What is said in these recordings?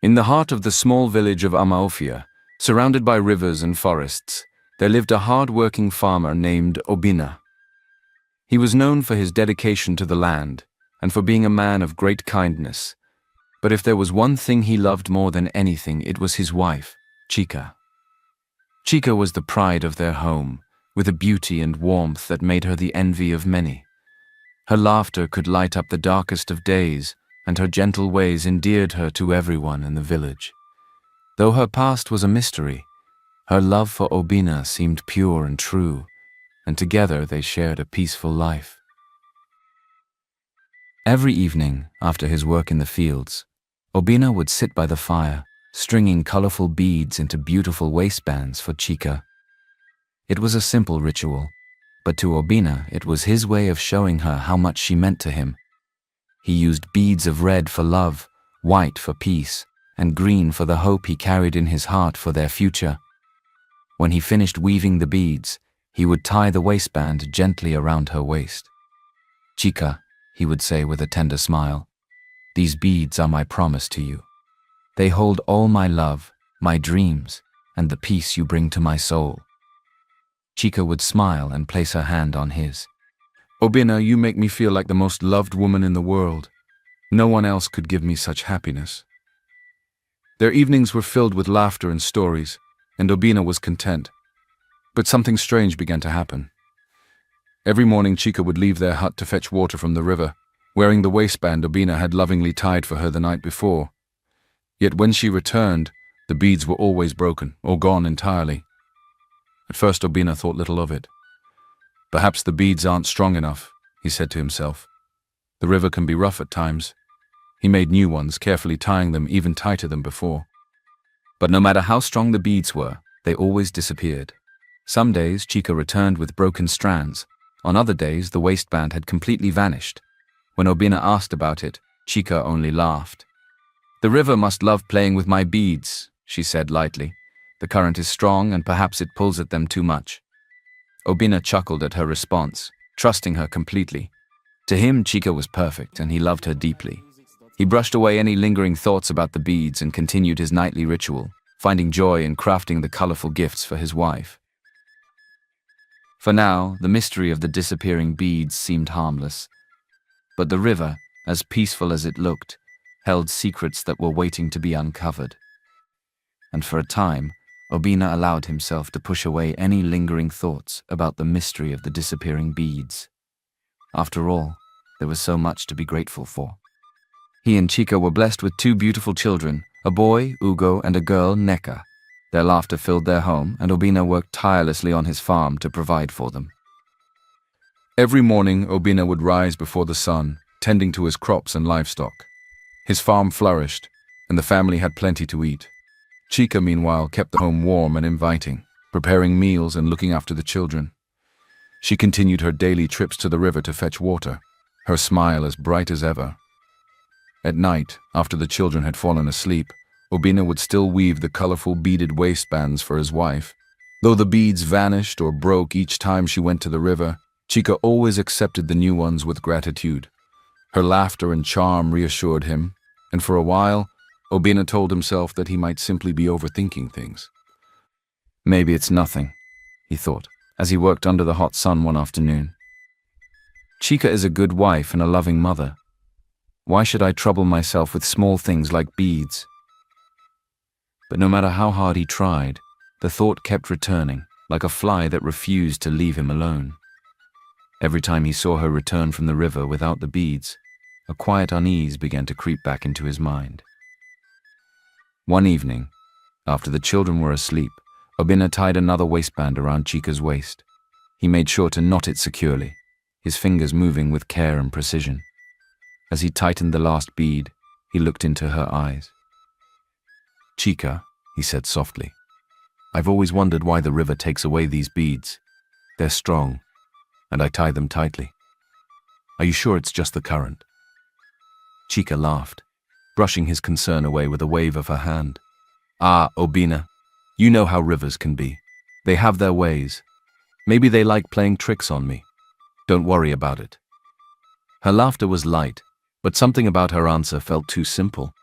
In the heart of the small village of Amaofia, surrounded by rivers and forests, there lived a hard-working farmer named Obina. He was known for his dedication to the land and for being a man of great kindness. But if there was one thing he loved more than anything, it was his wife, Chica. Chica was the pride of their home, with a beauty and warmth that made her the envy of many. Her laughter could light up the darkest of days, and her gentle ways endeared her to everyone in the village. Though her past was a mystery, her love for Obina seemed pure and true, and together they shared a peaceful life. Every evening, after his work in the fields, Obina would sit by the fire, stringing colorful beads into beautiful waistbands for Chica. It was a simple ritual, but to Obina it was his way of showing her how much she meant to him. He used beads of red for love, white for peace, and green for the hope he carried in his heart for their future. When he finished weaving the beads, he would tie the waistband gently around her waist. "Chica," he would say with a tender smile, "these beads are my promise to you. They hold all my love, my dreams, and the peace you bring to my soul." Chica would smile and place her hand on his. "Obina, you make me feel like the most loved woman in the world. No one else could give me such happiness." Their evenings were filled with laughter and stories, and Obina was content. But something strange began to happen. Every morning Chica would leave their hut to fetch water from the river, wearing the waistband Obina had lovingly tied for her the night before. Yet when she returned, the beads were always broken or gone entirely. At first Obina thought little of it. "Perhaps the beads aren't strong enough," he said to himself. "The river can be rough at times." He made new ones, carefully tying them even tighter than before. But no matter how strong the beads were, they always disappeared. Some days Chica returned with broken strands. On other days the waistband had completely vanished. When Obina asked about it, Chica only laughed. "The river must love playing with my beads," she said lightly. "The current is strong and perhaps it pulls at them too much." Obina chuckled at her response, trusting her completely. To him, Chica was perfect and he loved her deeply. He brushed away any lingering thoughts about the beads and continued his nightly ritual, finding joy in crafting the colorful gifts for his wife. For now, the mystery of the disappearing beads seemed harmless. But the river, as peaceful as it looked, held secrets that were waiting to be uncovered. And for a time, Obina allowed himself to push away any lingering thoughts about the mystery of the disappearing beads. After all, there was so much to be grateful for. He and Chica were blessed with two beautiful children, a boy, Ugo, and a girl, Neka. Their laughter filled their home, and Obina worked tirelessly on his farm to provide for them. Every morning, Obina would rise before the sun, tending to his crops and livestock. His farm flourished, and the family had plenty to eat. Chica, meanwhile, kept the home warm and inviting, preparing meals and looking after the children. She continued her daily trips to the river to fetch water, her smile as bright as ever. At night, after the children had fallen asleep, Obina would still weave the colorful beaded waistbands for his wife. Though the beads vanished or broke each time she went to the river, Chica always accepted the new ones with gratitude. Her laughter and charm reassured him, and for a while, Obina told himself that he might simply be overthinking things. "Maybe it's nothing," he thought, as he worked under the hot sun one afternoon. "Chica is a good wife and a loving mother. Why should I trouble myself with small things like beads?" But no matter how hard he tried, the thought kept returning, like a fly that refused to leave him alone. Every time he saw her return from the river without the beads, a quiet unease began to creep back into his mind. One evening, after the children were asleep, Obina tied another waistband around Chica's waist. He made sure to knot it securely, his fingers moving with care and precision. As he tightened the last bead, he looked into her eyes. "Chica," he said softly, "I've always wondered why the river takes away these beads. They're strong, and I tie them tightly. Are you sure it's just the current?" Chica laughed, brushing his concern away with a wave of her hand. "Ah, Obina, you know how rivers can be. They have their ways. Maybe they like playing tricks on me. Don't worry about it." Her laughter was light, but something about her answer felt too simple.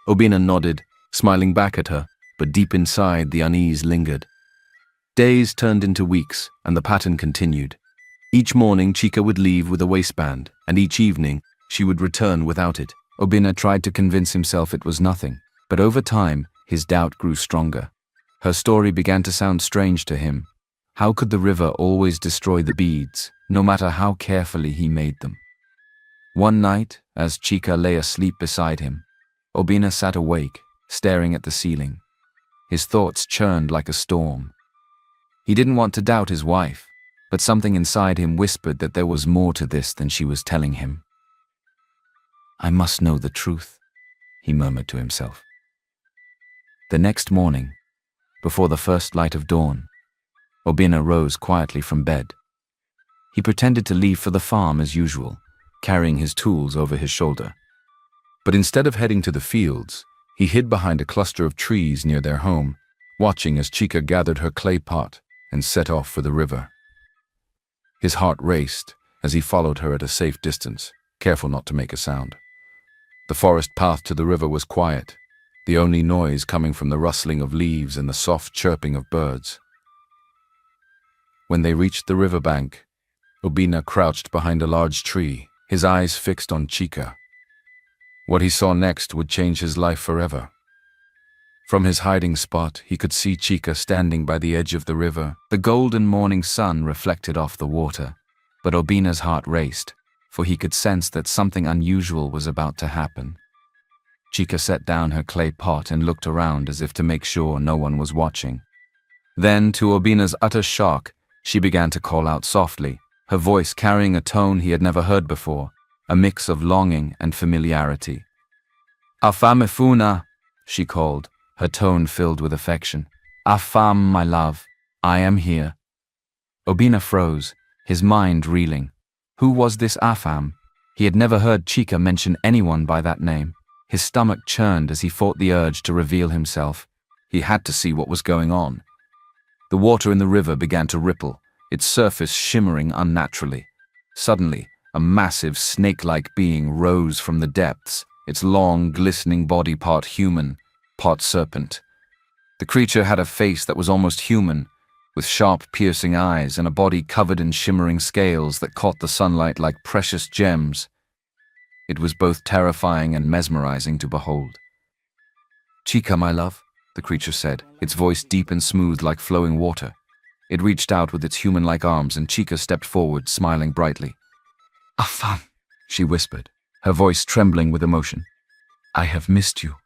Obina nodded, smiling back at her, but deep inside the unease lingered. Days turned into weeks, and the pattern continued. Each morning Chica would leave with a waistband, and each evening she would return without it. Obina tried to convince himself it was nothing, but over time his doubt grew stronger. Her story began to sound strange to him. How could the river always destroy the beads, no matter how carefully he made them? One night, as Chica lay asleep beside him, Obina sat awake, staring at the ceiling. His thoughts churned like a storm. He didn't want to doubt his wife, but something inside him whispered that there was more to this than she was telling him. "I must know the truth," he murmured to himself. The next morning, before the first light of dawn, Obina rose quietly from bed. He pretended to leave for the farm as usual, carrying his tools over his shoulder. But instead of heading to the fields, he hid behind a cluster of trees near their home, watching as Chica gathered her clay pot and set off for the river. His heart raced as he followed her at a safe distance, careful not to make a sound. The forest path to the river was quiet, the only noise coming from the rustling of leaves and the soft chirping of birds. When they reached the riverbank, Obina crouched behind a large tree, his eyes fixed on Chica. What he saw next would change his life forever. From his hiding spot, he could see Chica standing by the edge of the river. The golden morning sun reflected off the water, but Obina's heart raced, for he could sense that something unusual was about to happen. Chica set down her clay pot and looked around as if to make sure no one was watching. Then, to Obina's utter shock, she began to call out softly, her voice carrying a tone he had never heard before, a mix of longing and familiarity. "Afamefuna," she called, her tone filled with affection. "Afam, my love, I am here." Obina froze, his mind reeling. Who was this Afam? He had never heard Chica mention anyone by that name. His stomach churned as he fought the urge to reveal himself. He had to see what was going on. The water in the river began to ripple, its surface shimmering unnaturally. Suddenly, a massive snake-like being rose from the depths, its long, glistening body part human, part serpent. The creature had a face that was almost human, with sharp, piercing eyes and a body covered in shimmering scales that caught the sunlight like precious gems. It was both terrifying and mesmerizing to behold. "Chica, my love," the creature said, its voice deep and smooth like flowing water. It reached out with its human-like arms, and Chica stepped forward, smiling brightly. "Afam," she whispered, her voice trembling with emotion. "I have missed you."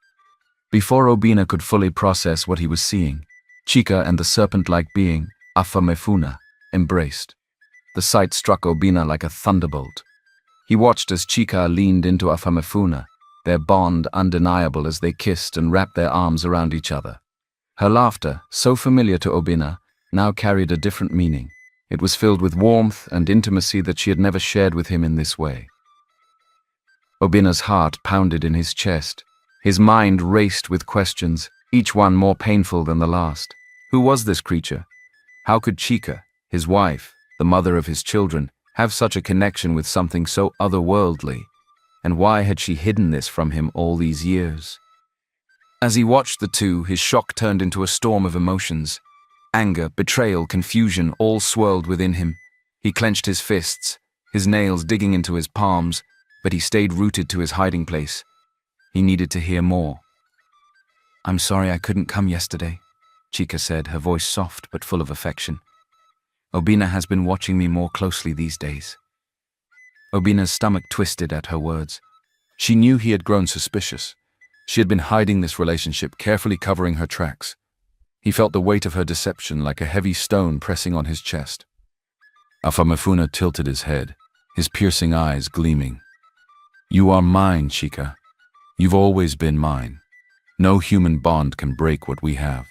Before Obina could fully process what he was seeing, Chica and the serpent-like being, Afamefuna, embraced. The sight struck Obina like a thunderbolt. He watched as Chica leaned into Afamefuna, their bond undeniable as they kissed and wrapped their arms around each other. Her laughter, so familiar to Obina, now carried a different meaning. It was filled with warmth and intimacy that she had never shared with him in this way. Obina's heart pounded in his chest. His mind raced with questions, each one more painful than the last. Who was this creature? How could Chica, his wife, the mother of his children, have such a connection with something so otherworldly? And why had she hidden this from him all these years? As he watched the two, his shock turned into a storm of emotions. Anger, betrayal, confusion all swirled within him. He clenched his fists, his nails digging into his palms, but he stayed rooted to his hiding place. He needed to hear more. "I'm sorry I couldn't come yesterday," Chica said, her voice soft but full of affection. "Obina has been watching me more closely these days." Obina's stomach twisted at her words. She knew he had grown suspicious. She had been hiding this relationship, carefully covering her tracks. He felt the weight of her deception like a heavy stone pressing on his chest. Afamefuna tilted his head, his piercing eyes gleaming. "You are mine, Chica. You've always been mine. No human bond can break what we have."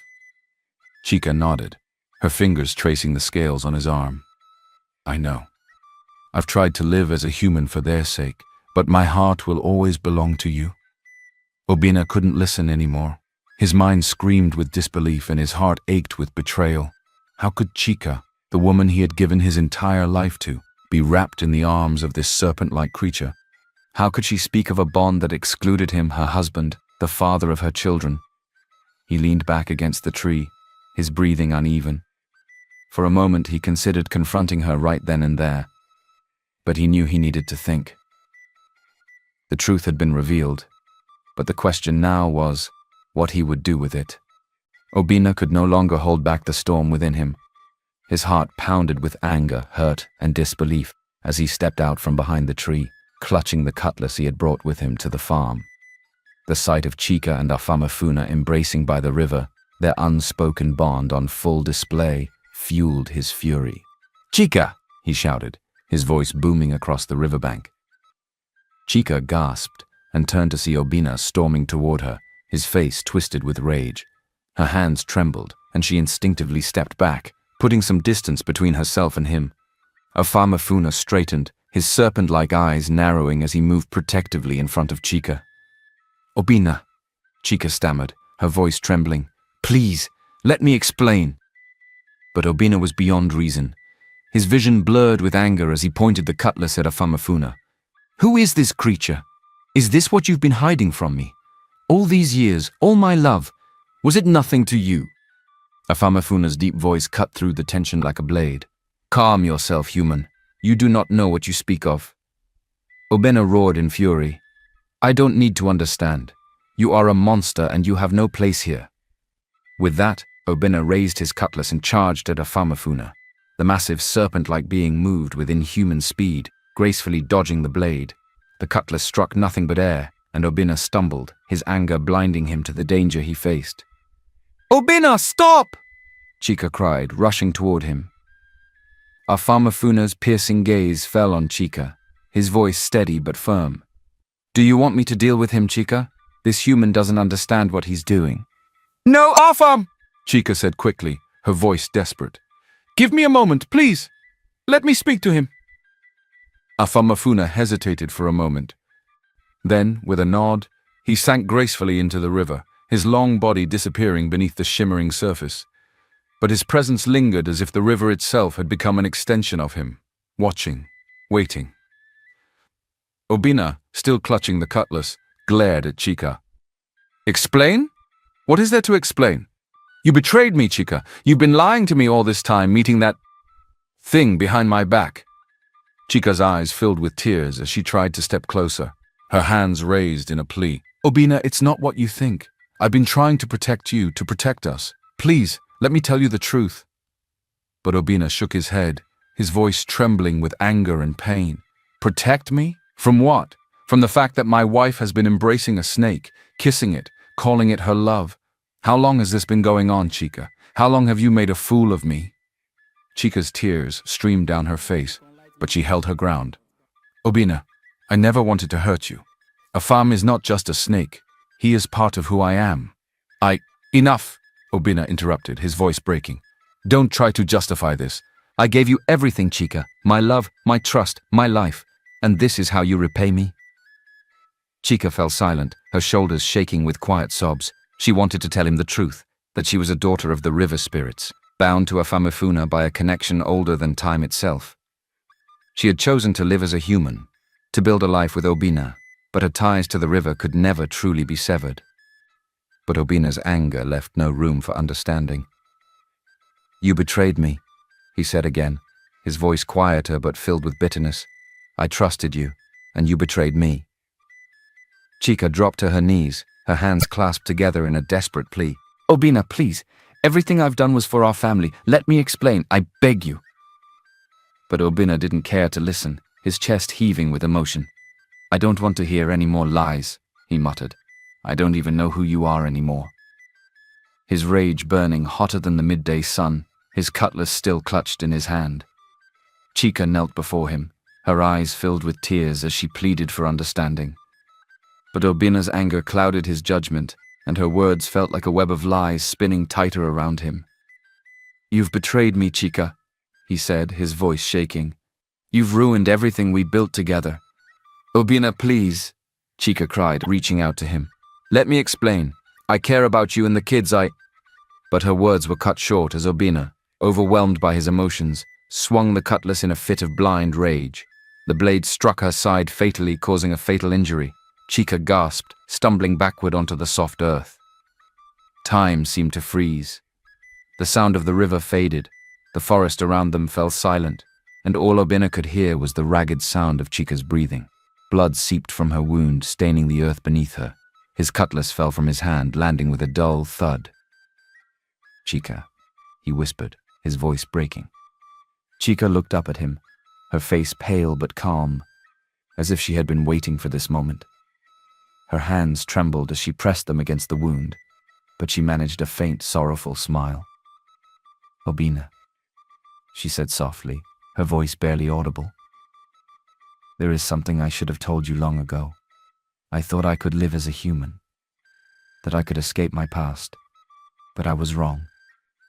Chica nodded, her fingers tracing the scales on his arm. "I know. I've tried to live as a human for their sake, but my heart will always belong to you." Obina couldn't listen anymore. His mind screamed with disbelief and his heart ached with betrayal. How could Chica, the woman he had given his entire life to, be wrapped in the arms of this serpent-like creature? How could she speak of a bond that excluded him, her husband, the father of her children. He leaned back against the tree, his breathing uneven. For a moment he considered confronting her right then and there, but he knew he needed to think. The truth had been revealed, but the question now was what he would do with it. Obina could no longer hold back the storm within him. His heart pounded with anger, hurt, and disbelief as he stepped out from behind the tree, clutching the cutlass he had brought with him to the farm. The sight of Chica and Afamafuna embracing by the river, their unspoken bond on full display, fueled his fury. "Chica!" he shouted, his voice booming across the riverbank. Chica gasped and turned to see Obina storming toward her, his face twisted with rage. Her hands trembled, and she instinctively stepped back, putting some distance between herself and him. Afamafuna straightened, his serpent-like eyes narrowing as he moved protectively in front of Chica. "Obina," Chica stammered, her voice trembling. "Please, let me explain." But Obina was beyond reason. His vision blurred with anger as he pointed the cutlass at Afamafuna. "Who is this creature? Is this what you've been hiding from me? All these years, all my love, was it nothing to you?" Afamafuna's deep voice cut through the tension like a blade. "Calm yourself, human. You do not know what you speak of." Obina roared in fury. "I don't need to understand. You are a monster and you have no place here." With that, Obina raised his cutlass and charged at Afamafuna. The massive serpent-like being moved with inhuman speed, gracefully dodging the blade. The cutlass struck nothing but air, and Obina stumbled, his anger blinding him to the danger he faced. "Obina, stop!" Chica cried, rushing toward him. Afamafuna's piercing gaze fell on Chica, his voice steady but firm. "Do you want me to deal with him, Chica? This human doesn't understand what he's doing." "No, Afam!" Chica said quickly, her voice desperate. "Give me a moment, please. Let me speak to him." Afamafuna hesitated for a moment. Then, with a nod, he sank gracefully into the river, his long body disappearing beneath the shimmering surface. But his presence lingered as if the river itself had become an extension of him, watching, waiting. Obina, still clutching the cutlass, glared at Chica. "Explain? What is there to explain? You betrayed me, Chica. You've been lying to me all this time, meeting that thing behind my back." Chica's eyes filled with tears as she tried to step closer, her hands raised in a plea. "Obina, it's not what you think. I've been trying to protect you, to protect us. Please, let me tell you the truth." But Obina shook his head, his voice trembling with anger and pain. "Protect me? From what? From the fact that my wife has been embracing a snake, kissing it, calling it her love. How long has this been going on, Chica? How long have you made a fool of me?" Chica's tears streamed down her face, but she held her ground. "Obina, I never wanted to hurt you. Afam is not just a snake. He is part of who I am. Enough!" Obina interrupted, his voice breaking. "Don't try to justify this. I gave you everything, Chica. My love, my trust, my life. And this is how you repay me?" Chica fell silent, her shoulders shaking with quiet sobs. She wanted to tell him the truth, that she was a daughter of the river spirits, bound to Afamafuna by a connection older than time itself. She had chosen to live as a human, to build a life with Obina, but her ties to the river could never truly be severed. But Obina's anger left no room for understanding. "You betrayed me," he said again, his voice quieter but filled with bitterness. "I trusted you, and you betrayed me." Chica dropped to her knees, her hands clasped together in a desperate plea. "Obina, please. Everything I've done was for our family. Let me explain. I beg you." But Obina didn't care to listen, his chest heaving with emotion. "I don't want to hear any more lies," he muttered. "I don't even know who you are anymore." His rage burning hotter than the midday sun, his cutlass still clutched in his hand. Chica knelt before him, her eyes filled with tears as she pleaded for understanding. But Obina's anger clouded his judgment, and her words felt like a web of lies spinning tighter around him. "You've betrayed me, Chica," he said, his voice shaking. "You've ruined everything we built together." "Obina, please," Chica cried, reaching out to him. "Let me explain. I care about you and the kids, But her words were cut short as Obina, overwhelmed by his emotions, swung the cutlass in a fit of blind rage. The blade struck her side fatally, causing a fatal injury. Chica gasped, stumbling backward onto the soft earth. Time seemed to freeze. The sound of the river faded, the forest around them fell silent, and all Obina could hear was the ragged sound of Chica's breathing. Blood seeped from her wound, staining the earth beneath her. His cutlass fell from his hand, landing with a dull thud. "Chica," he whispered, his voice breaking. Chica looked up at him, her face pale but calm, as if she had been waiting for this moment. Her hands trembled as she pressed them against the wound, but she managed a faint, sorrowful smile. "Obina," she said softly, her voice barely audible. "There is something I should have told you long ago. I thought I could live as a human, that I could escape my past, but I was wrong."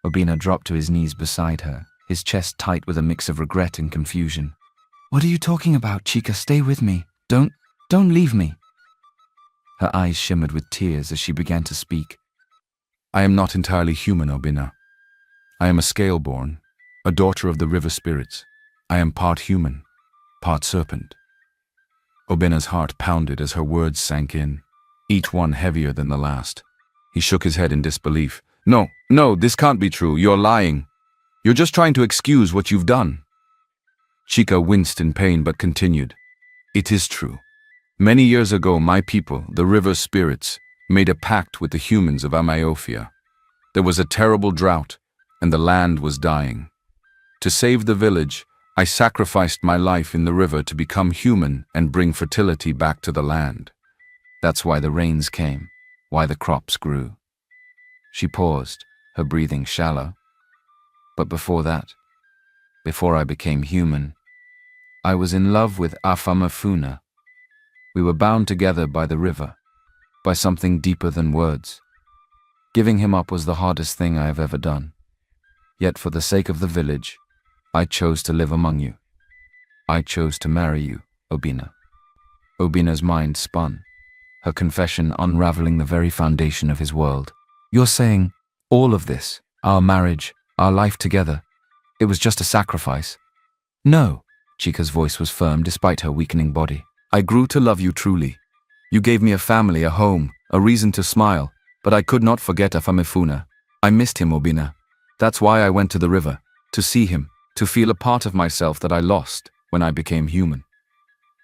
Obina dropped to his knees beside her, his chest tight with a mix of regret and confusion. "What are you talking about, Chica? Stay with me. Don't leave me." Her eyes shimmered with tears as she began to speak. "I am not entirely human, Obina. I am a scale-born, a daughter of the river spirits. I am part human, part serpent." Obina's heart pounded as her words sank in, each one heavier than the last. He shook his head in disbelief. No, this can't be true. You're lying. You're just trying to excuse what you've done." Chica winced in pain but continued. "It is true. Many years ago, my people, the river spirits, made a pact with the humans of Amayofia. There was a terrible drought, and the land was dying. To save the village, I sacrificed my life in the river to become human and bring fertility back to the land. That's why the rains came, why the crops grew." She paused, her breathing shallow. "But before that, before I became human, I was in love with Afamafuna. We were bound together by the river, by something deeper than words. Giving him up was the hardest thing I have ever done. Yet for the sake of the village, I chose to live among you. I chose to marry you, Obina." Obina's mind spun, her confession unraveling the very foundation of his world. "You're saying all of this, our marriage, our life together, it was just a sacrifice?" "No," Chica's voice was firm despite her weakening body. "I grew to love you truly. You gave me a family, a home, a reason to smile, but I could not forget Afamifuna. I missed him, Obina. That's why I went to the river, to see him, to feel a part of myself that I lost when I became human."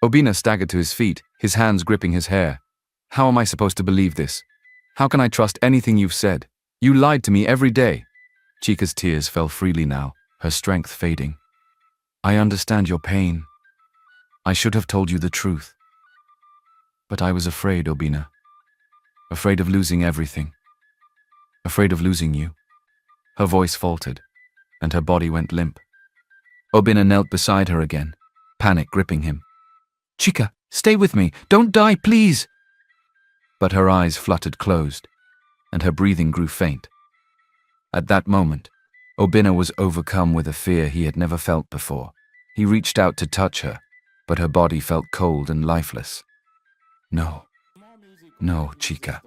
Obina staggered to his feet, his hands gripping his hair. "How am I supposed to believe this? How can I trust anything you've said? You lied to me every day." Chica's tears fell freely now, her strength fading. "I understand your pain. I should have told you the truth. But I was afraid, Obina. Afraid of losing everything. Afraid of losing you." Her voice faltered, and her body went limp. Obina knelt beside her again, panic gripping him. "Chica, stay with me. Don't die, please." But her eyes fluttered closed, and her breathing grew faint. At that moment, Obina was overcome with a fear he had never felt before. He reached out to touch her, but her body felt cold and lifeless. No, Chica,"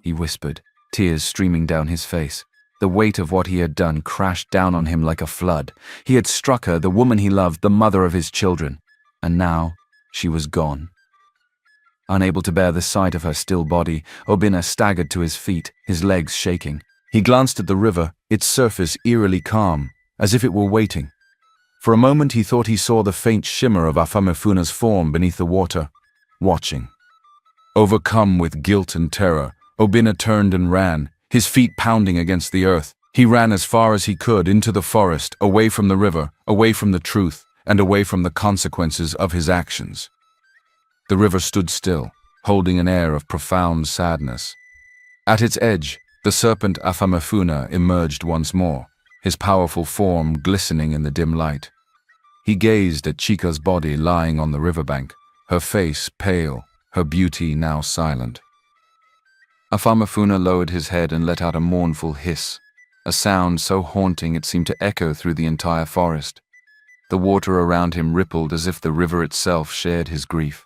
he whispered, tears streaming down his face. The weight of what he had done crashed down on him like a flood. He had struck her, the woman he loved, the mother of his children, and now she was gone. Unable to bear the sight of her still body, Obina staggered to his feet, his legs shaking. He glanced at the river, its surface eerily calm, as if it were waiting. For a moment he thought he saw the faint shimmer of Afamifuna's form beneath the water, watching. Overcome with guilt and terror, Obina turned and ran, his feet pounding against the earth. He ran as far as he could into the forest, away from the river, away from the truth, and away from the consequences of his actions. The river stood still, holding an air of profound sadness. At its edge, the serpent Afamafuna emerged once more, his powerful form glistening in the dim light. He gazed at Chica's body lying on the riverbank, her face pale, her beauty now silent. Afamafuna lowered his head and let out a mournful hiss, a sound so haunting it seemed to echo through the entire forest. The water around him rippled as if the river itself shared his grief.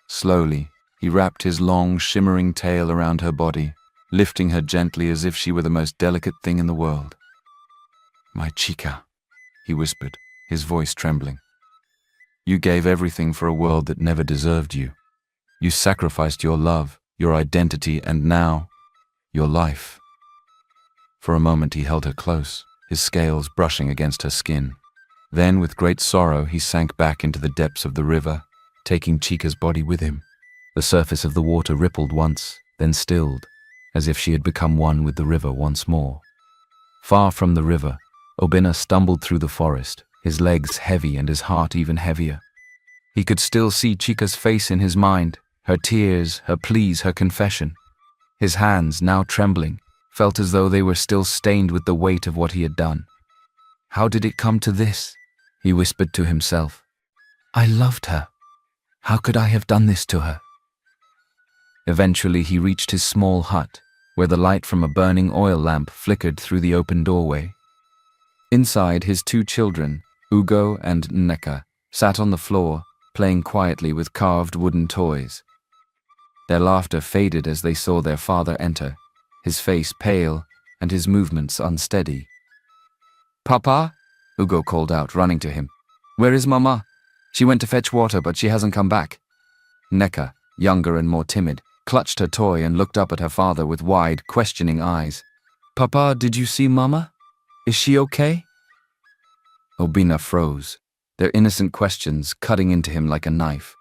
Slowly, he wrapped his long, shimmering tail around her body, lifting her gently as if she were the most delicate thing in the world. "My Chica," he whispered, his voice trembling. "You gave everything for a world that never deserved you. You sacrificed your love, your identity, and now, your life. For a moment he held her close, his scales brushing against her skin. Then, with great sorrow, he sank back into the depths of the river, taking Chica's body with him. The surface of the water rippled once, then stilled, as if she had become one with the river once more. Far from the river, Obina stumbled through the forest, his legs heavy and his heart even heavier. He could still see Chica's face in his mind, her tears, her pleas, her confession. His hands, now trembling, felt as though they were still stained with the weight of what he had done. How did it come to this? He whispered to himself. I loved her. How could I have done this to her? Eventually he reached his small hut, where the light from a burning oil lamp flickered through the open doorway. Inside, his two children, Ugo and Nneka, sat on the floor, playing quietly with carved wooden toys. Their laughter faded as they saw their father enter, his face pale and his movements unsteady. Papa? Ugo called out, running to him. Where is Mama? She went to fetch water, but she hasn't come back. Nneka, younger and more timid, clutched her toy and looked up at her father with wide, questioning eyes. Papa, did you see Mama? Is she okay? Obina froze, their innocent questions cutting into him like a knife.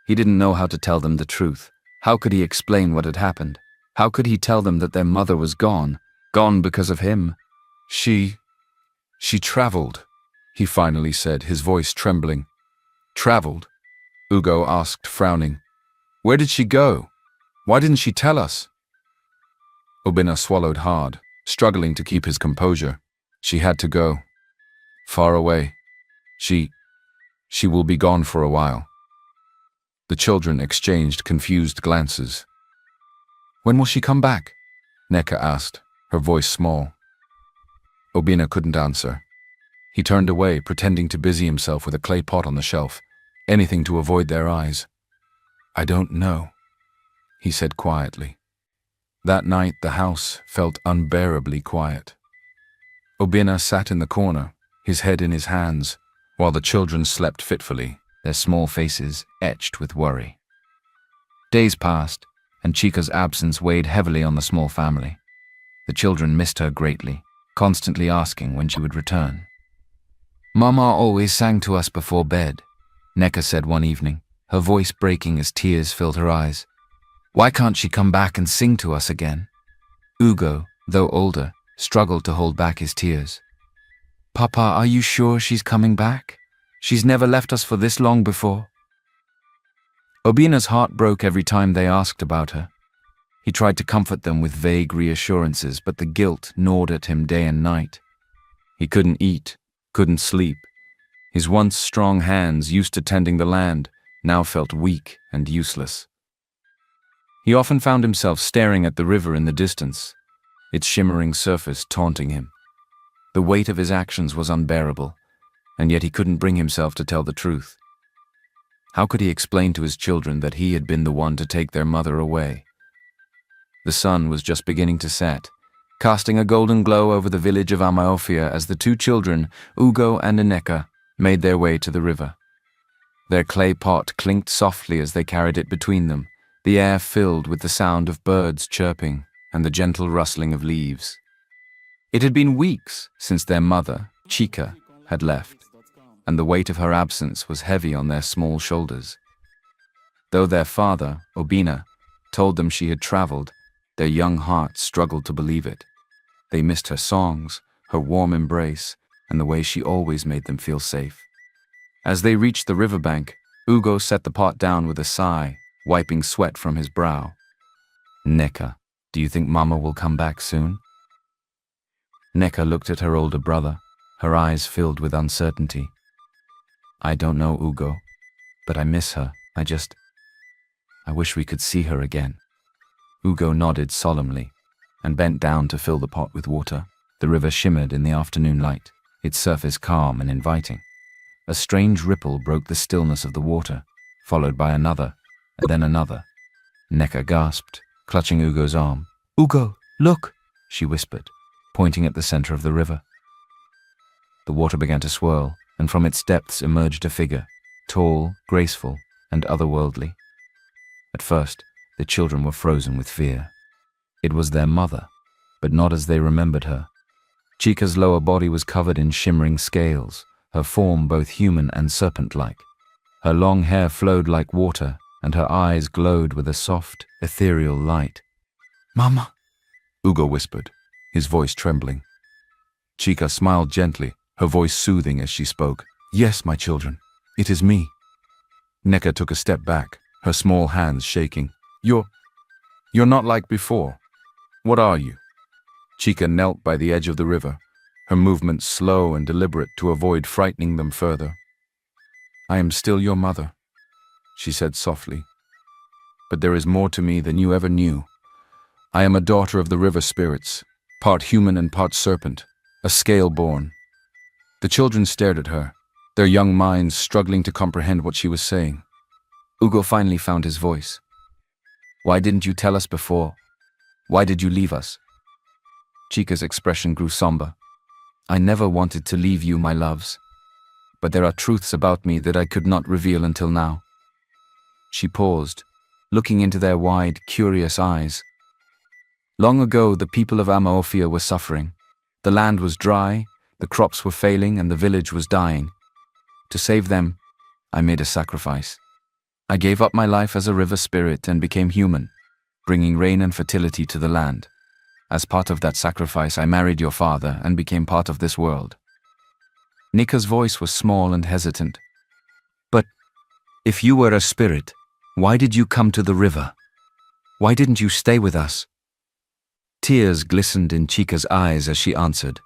He didn't know how to tell them the truth. How could he explain what had happened? How could he tell them that their mother was gone because of him? She traveled, he finally said, his voice trembling. Traveled? Ugo asked, frowning. Where did she go? Why didn't she tell us? Obina swallowed hard, struggling to keep his composure. She had to go. Far away. She will be gone for a while. The children exchanged confused glances. When will she come back? Nneka asked, her voice small. Obina couldn't answer. He turned away, pretending to busy himself with a clay pot on the shelf, anything to avoid their eyes. I don't know, he said quietly. That night the house felt unbearably quiet. Obina sat in the corner, his head in his hands, while the children slept fitfully, their small faces etched with worry. Days passed, and Chica's absence weighed heavily on the small family. The children missed her greatly, constantly asking when she would return. Mama always sang to us before bed, Nneka said one evening, her voice breaking as tears filled her eyes. Why can't she come back and sing to us again? Ugo, though older, struggled to hold back his tears. Papa, are you sure she's coming back? She's never left us for this long before. Obina's heart broke every time they asked about her. He tried to comfort them with vague reassurances, but the guilt gnawed at him day and night. He couldn't eat, couldn't sleep. His once strong hands, used to tending the land, now felt weak and useless. He often found himself staring at the river in the distance, its shimmering surface taunting him. The weight of his actions was unbearable, and yet he couldn't bring himself to tell the truth. How could he explain to his children that he had been the one to take their mother away? The sun was just beginning to set, casting a golden glow over the village of Amaofia as the two children, Ugo and Nneka, made their way to the river. Their clay pot clinked softly as they carried it between them, the air filled with the sound of birds chirping and the gentle rustling of leaves. It had been weeks since their mother, Chica, had left, and the weight of her absence was heavy on their small shoulders. Though their father, Obina, told them she had traveled, their young hearts struggled to believe it. They missed her songs, her warm embrace, and the way she always made them feel safe. As they reached the riverbank, Ugo set the pot down with a sigh, wiping sweat from his brow. Nneka, do you think Mama will come back soon? Nneka looked at her older brother, her eyes filled with uncertainty. I don't know, Ugo, but I miss her. I wish we could see her again. Ugo nodded solemnly and bent down to fill the pot with water. The river shimmered in the afternoon light, its surface calm and inviting. A strange ripple broke the stillness of the water, followed by another, and then another. Nneka gasped, clutching Ugo's arm. Ugo, look, she whispered, pointing at the center of the river. The water began to swirl, and from its depths emerged a figure, tall, graceful, and otherworldly. At first, the children were frozen with fear. It was their mother, but not as they remembered her. Chica's lower body was covered in shimmering scales, her form both human and serpent-like. Her long hair flowed like water, and her eyes glowed with a soft, ethereal light. "Mama," Ugo whispered, his voice trembling. Chica smiled gently, her voice soothing as she spoke. "Yes, my children, it is me." Neka took a step back, her small hands shaking. You're not like before. What are you?" Chica knelt by the edge of the river, her movements slow and deliberate to avoid frightening them further. "I am still your mother," she said softly. "But there is more to me than you ever knew. I am a daughter of the river spirits, part human and part serpent, a scale-born." The children stared at her, their young minds struggling to comprehend what she was saying. Ugo finally found his voice. "Why didn't you tell us before? Why did you leave us?" Chica's expression grew somber. "I never wanted to leave you, my loves. But there are truths about me that I could not reveal until now." She paused, looking into their wide, curious eyes. Long ago, the people of Amaofia were suffering. The land was dry, the crops were failing, and the village was dying. To save them, I made a sacrifice. I gave up my life as a river spirit and became human, bringing rain and fertility to the land. As part of that sacrifice, I married your father and became part of this world. Nika's voice was small and hesitant. "But if you were a spirit, why did you come to the river? Why didn't you stay with us?" Tears glistened in Chica's eyes as she answered,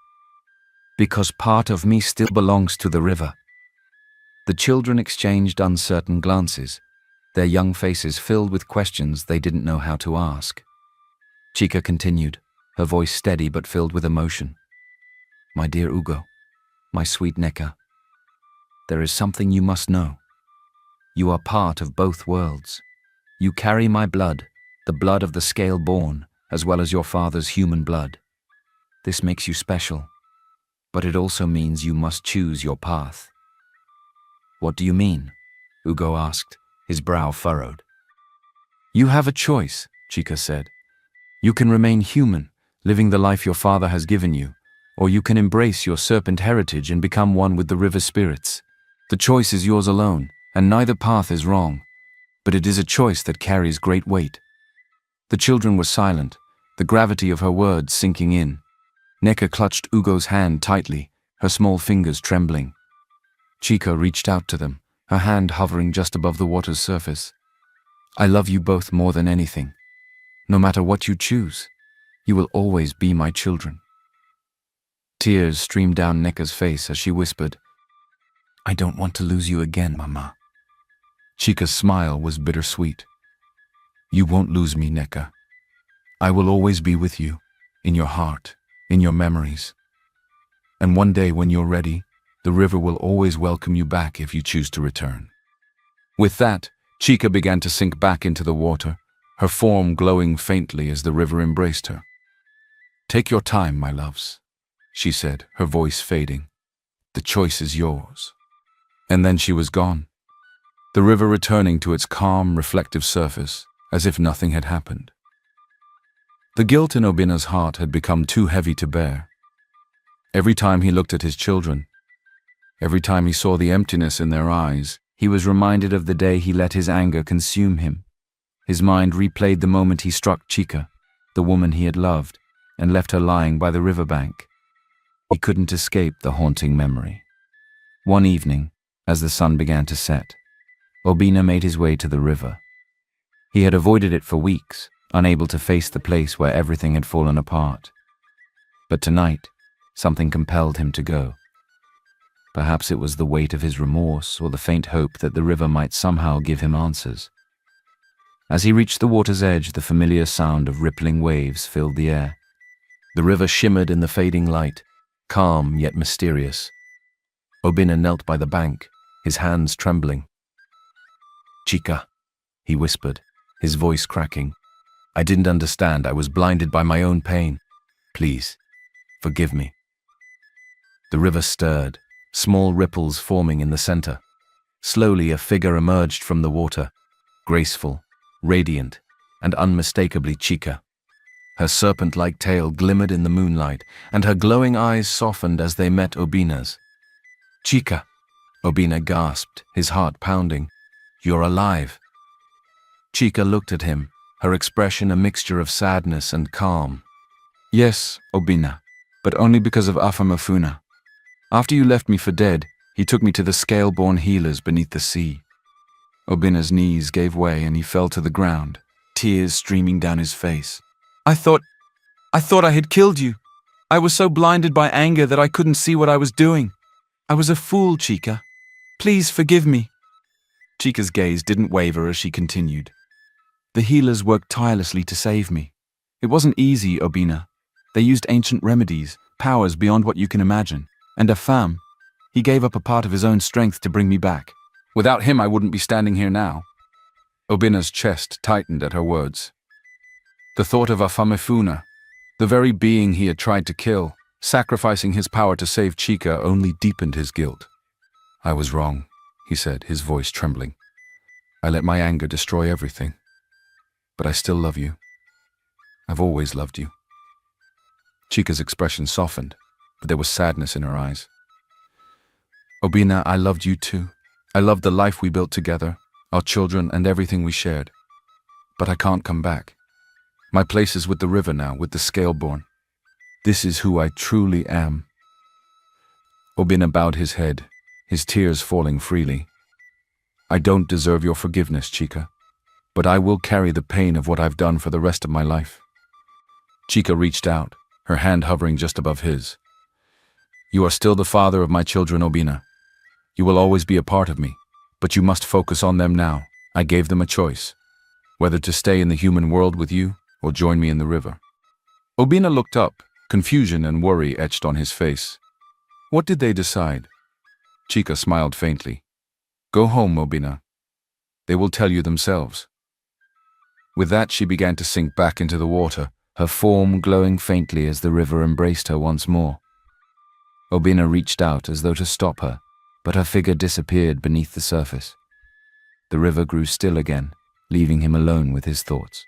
"Because part of me still belongs to the river." The children exchanged uncertain glances, their young faces filled with questions they didn't know how to ask. Chica continued, her voice steady but filled with emotion. "My dear Ugo, my sweet Neka, there is something you must know. You are part of both worlds. You carry my blood, the blood of the scale-born, as well as your father's human blood. This makes you special, but it also means you must choose your path." "What do you mean?" Ugo asked, his brow furrowed. "You have a choice," Chica said. "You can remain human, living the life your father has given you, or you can embrace your serpent heritage and become one with the river spirits. The choice is yours alone, and neither path is wrong, but it is a choice that carries great weight." The children were silent, the gravity of her words sinking in. Neka clutched Ugo's hand tightly, her small fingers trembling. Chica reached out to them, her hand hovering just above the water's surface. "I love you both more than anything. No matter what you choose, you will always be my children." Tears streamed down Neka's face as she whispered, "I don't want to lose you again, Mama." Chica's smile was bittersweet. "You won't lose me, Neka. I will always be with you, in your heart, in your memories. And one day when you're ready, the river will always welcome you back if you choose to return." With that, Chica began to sink back into the water, her form glowing faintly as the river embraced her. "Take your time, my loves," she said, her voice fading. "The choice is yours." And then she was gone, the river returning to its calm, reflective surface, as if nothing had happened. The guilt in Obina's heart had become too heavy to bear. Every time he looked at his children, every time he saw the emptiness in their eyes, he was reminded of the day he let his anger consume him. His mind replayed the moment he struck Chica, the woman he had loved, and left her lying by the riverbank. He couldn't escape the haunting memory. One evening, as the sun began to set, Obina made his way to the river. He had avoided it for weeks, unable to face the place where everything had fallen apart. But tonight, something compelled him to go. Perhaps it was the weight of his remorse or the faint hope that the river might somehow give him answers. As he reached the water's edge, the familiar sound of rippling waves filled the air. The river shimmered in the fading light, calm yet mysterious. Obina knelt by the bank, his hands trembling. "Chica," he whispered, his voice cracking. "I didn't understand. I was blinded by my own pain. Please, forgive me." The river stirred, small ripples forming in the center. Slowly, a figure emerged from the water, graceful, radiant, and unmistakably Chica. Her serpent-like tail glimmered in the moonlight, and her glowing eyes softened as they met Obina's. "Chica," Obina gasped, his heart pounding. "You're alive." Chica looked at him, her expression a mixture of sadness and calm. "Yes, Obina, but only because of Afamafuna. After you left me for dead, he took me to the scale-born healers beneath the sea." Obina's knees gave way and he fell to the ground, tears streaming down his face. I thought I had killed you. I was so blinded by anger that I couldn't see what I was doing. I was a fool, Chica. Please forgive me." Chica's gaze didn't waver as she continued. "The healers worked tirelessly to save me. It wasn't easy, Obina. They used ancient remedies, powers beyond what you can imagine. And Afam, he gave up a part of his own strength to bring me back. Without him, I wouldn't be standing here now." Obina's chest tightened at her words. The thought of Afamefuna, the very being he had tried to kill, sacrificing his power to save Chica, only deepened his guilt. "I was wrong," he said, his voice trembling. "I let my anger destroy everything. But I still love you. I've always loved you." Chica's expression softened, but there was sadness in her eyes. "Obina, I loved you too. I loved the life we built together, our children and everything we shared. But I can't come back. My place is with the river now, with the Scaleborn. This is who I truly am." Obina bowed his head, his tears falling freely. "I don't deserve your forgiveness, Chica, but I will carry the pain of what I've done for the rest of my life." Chica reached out, her hand hovering just above his. "You are still the father of my children, Obina. You will always be a part of me, but you must focus on them now. I gave them a choice, whether to stay in the human world with you or join me in the river." Obina looked up, confusion and worry etched on his face. "What did they decide?" Chica smiled faintly. "Go home, Obina. They will tell you themselves." With that, she began to sink back into the water, her form glowing faintly as the river embraced her once more. Obina reached out as though to stop her, but her figure disappeared beneath the surface. The river grew still again, leaving him alone with his thoughts.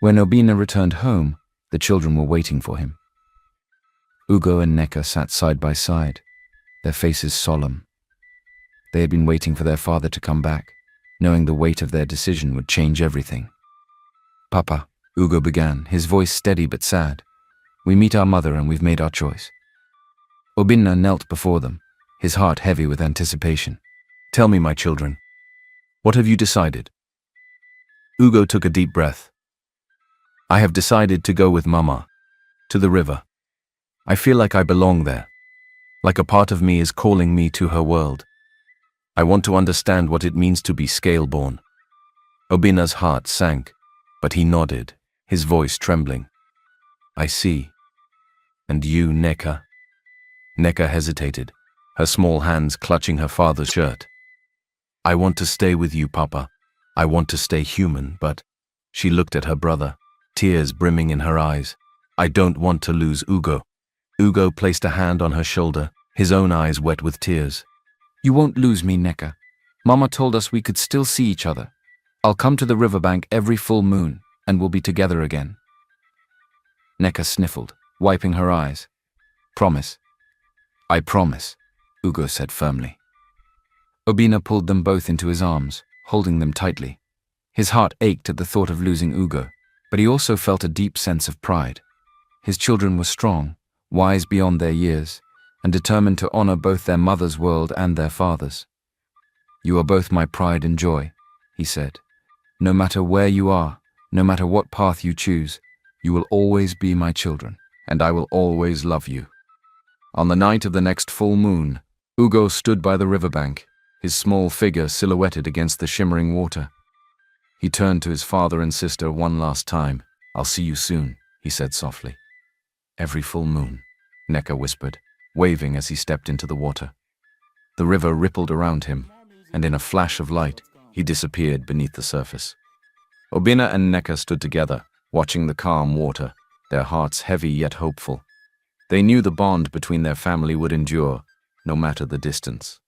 When Obina returned home, the children were waiting for him. Ugo and Neka sat side by side, their faces solemn. They had been waiting for their father to come back, knowing the weight of their decision would change everything. "Papa," Ugo began, his voice steady but sad, "we meet our mother and we've made our choice." Obina knelt before them, his heart heavy with anticipation. "Tell me, my children, what have you decided?" Ugo took a deep breath. "I have decided to go with Mama, to the river. I feel like I belong there, like a part of me is calling me to her world. I want to understand what it means to be scale-born." Obina's heart sank, but he nodded, his voice trembling. "I see. And you, Neka?" Neka hesitated, her small hands clutching her father's shirt. "I want to stay with you, Papa. I want to stay human, but..." She looked at her brother, tears brimming in her eyes. "I don't want to lose Ugo." Ugo placed a hand on her shoulder, his own eyes wet with tears. "You won't lose me, Neka. Mama told us we could still see each other. I'll come to the riverbank every full moon, and we'll be together again." Neka sniffled, wiping her eyes. "Promise." "I promise," Ugo said firmly. Obina pulled them both into his arms, holding them tightly. His heart ached at the thought of losing Ugo, but he also felt a deep sense of pride. His children were strong, wise beyond their years, and determined to honor both their mother's world and their father's. "You are both my pride and joy," he said. "No matter where you are, no matter what path you choose, you will always be my children, and I will always love you." On the night of the next full moon, Ugo stood by the riverbank, his small figure silhouetted against the shimmering water. He turned to his father and sister one last time. "I'll see you soon," he said softly. "Every full moon," Neka whispered, waving as he stepped into the water. The river rippled around him, and in a flash of light, he disappeared beneath the surface. Obina and Neka stood together, watching the calm water, their hearts heavy yet hopeful. They knew the bond between their family would endure, no matter the distance.